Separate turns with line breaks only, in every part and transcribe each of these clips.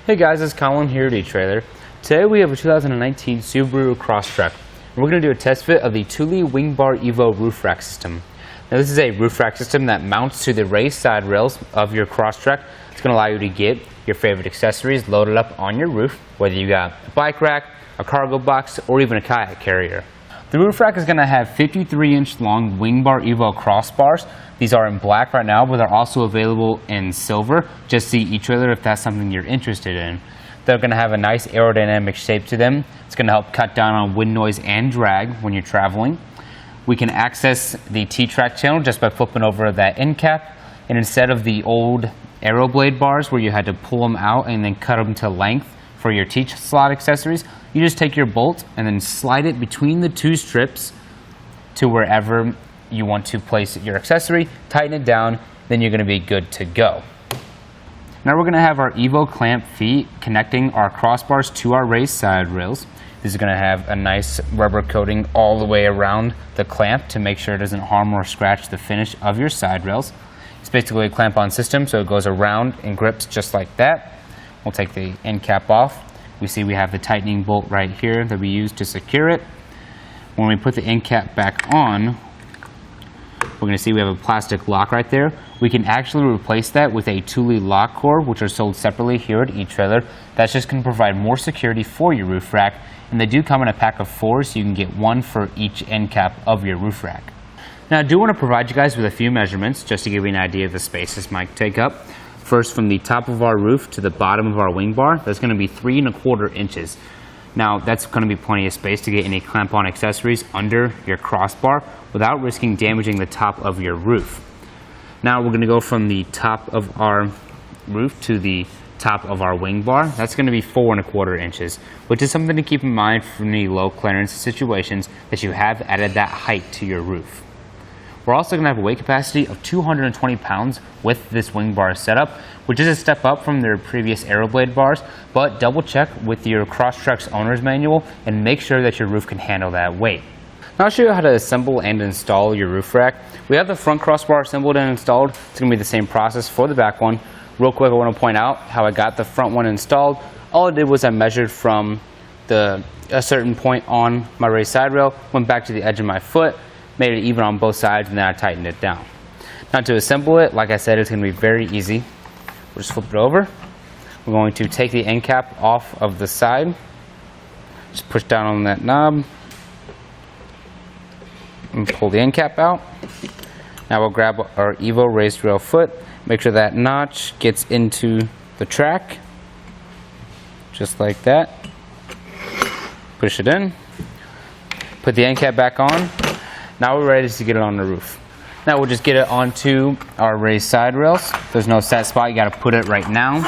Hey guys, it's Collin here at etrailer. Today we have a 2019 Subaru Crosstrek. We're going to do a test fit of the Thule WingBar Evo roof rack system. Now this is a roof rack system that mounts to the raised side rails of your Crosstrek. It's going to allow you to get your favorite accessories loaded up on your roof, whether you got a bike rack, a cargo box, or even a kayak carrier. The roof rack is going to have 53-inch long WingBar Evo crossbars. These are in black right now, but they're also available in silver. Just see etrailer if that's something you're interested in. They're going to have a nice aerodynamic shape to them. It's going to help cut down on wind noise and drag when you're traveling. We can access the T-track channel just by flipping over that end cap. And instead of the old aero blade bars where you had to pull them out and then cut them to length for your T-slot accessories, you just take your bolt and then slide it between the two strips to wherever you want to place your accessory, tighten it down, then you're going to be good to go. Now we're going to have our Evo clamp feet connecting our crossbars to our raised side rails. This is going to have a nice rubber coating all the way around the clamp to make sure it doesn't harm or scratch the finish of your side rails. It's basically a clamp-on system, so it goes around and grips just like that. We'll take the end cap off. We see we have the tightening bolt right here that we use to secure it. When we put the end cap back on, we're going to see we have a plastic lock right there. We can actually replace that with a Thule lock core, which are sold separately here at etrailer. That's just going to provide more security for your roof rack, and they do come in a pack of 4, so you can get one for each end cap of your roof rack. Now I do want to provide you guys with a few measurements just to give you an idea of the space this might take up. First, from the top of our roof to the bottom of our wing bar, that's going to be 3 1/4 inches. Now that's going to be plenty of space to get any clamp-on accessories under your crossbar without risking damaging the top of your roof. Now we're going to go from the top of our roof to the top of our wing bar. That's going to be 4 1/4 inches, which is something to keep in mind for any low clearance situations that you have added that height to your roof. We're also going to have a weight capacity of 220 pounds with this wing bar setup, which is a step up from their previous aero blade bars, but double check with your Crosstrek's owner's manual and make sure that your roof can handle that weight. Now I'll show you how to assemble and install your roof rack. We have the front crossbar assembled and installed. It's going to be the same process for the back one. Real quick, I want to point out how I got the front one installed. All I did was I measured from a certain point on my raised side rail, went back to the edge of my foot, made it even on both sides, and then I tightened it down. Now to assemble it, like I said, it's going to be very easy. We'll just flip it over. We're going to take the end cap off of the side. Just push down on that knob and pull the end cap out. Now we'll grab our Evo raised rail foot, make sure that notch gets into the track, just like that. Push it in. Put the end cap back on. Now we're ready to get it on the roof. Now we'll just get it onto our raised side rails. There's no set spot, you got to put it right now.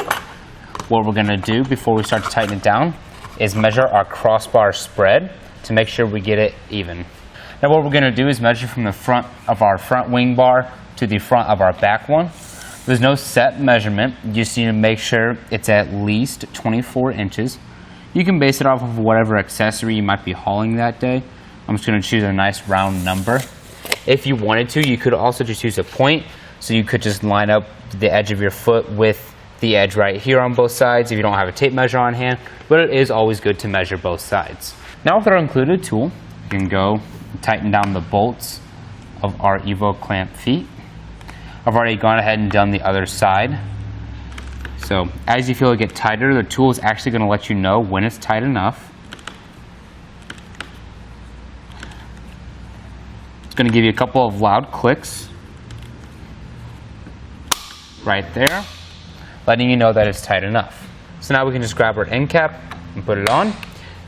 What we're going to do before we start to tighten it down is measure our crossbar spread to make sure we get it even. Now what we're going to do is measure from the front of our front wing bar to the front of our back one. There's no set measurement, you just need to make sure it's at least 24 inches. You can base it off of whatever accessory you might be hauling that day. I'm just going to choose a nice round number. If you wanted to, you could also just use a point, so you could just line up the edge of your foot with the edge right here on both sides if you don't have a tape measure on hand, but it is always good to measure both sides. Now with our included tool, you can go and tighten down the bolts of our Evo clamp feet. I've already gone ahead and done the other side. So as you feel it get tighter, the tool is actually going to let you know when it's tight enough. It's going to give you a couple of loud clicks right there, letting you know that it's tight enough. So now we can just grab our end cap and put it on,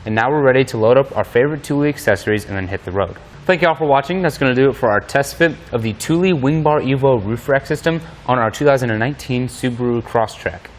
and now we're ready to load up our favorite Thule accessories and then hit the road. Thank you all for watching. That's going to do it for our test fit of the Thule WingBar Evo roof rack system on our 2019 Subaru Crosstrek.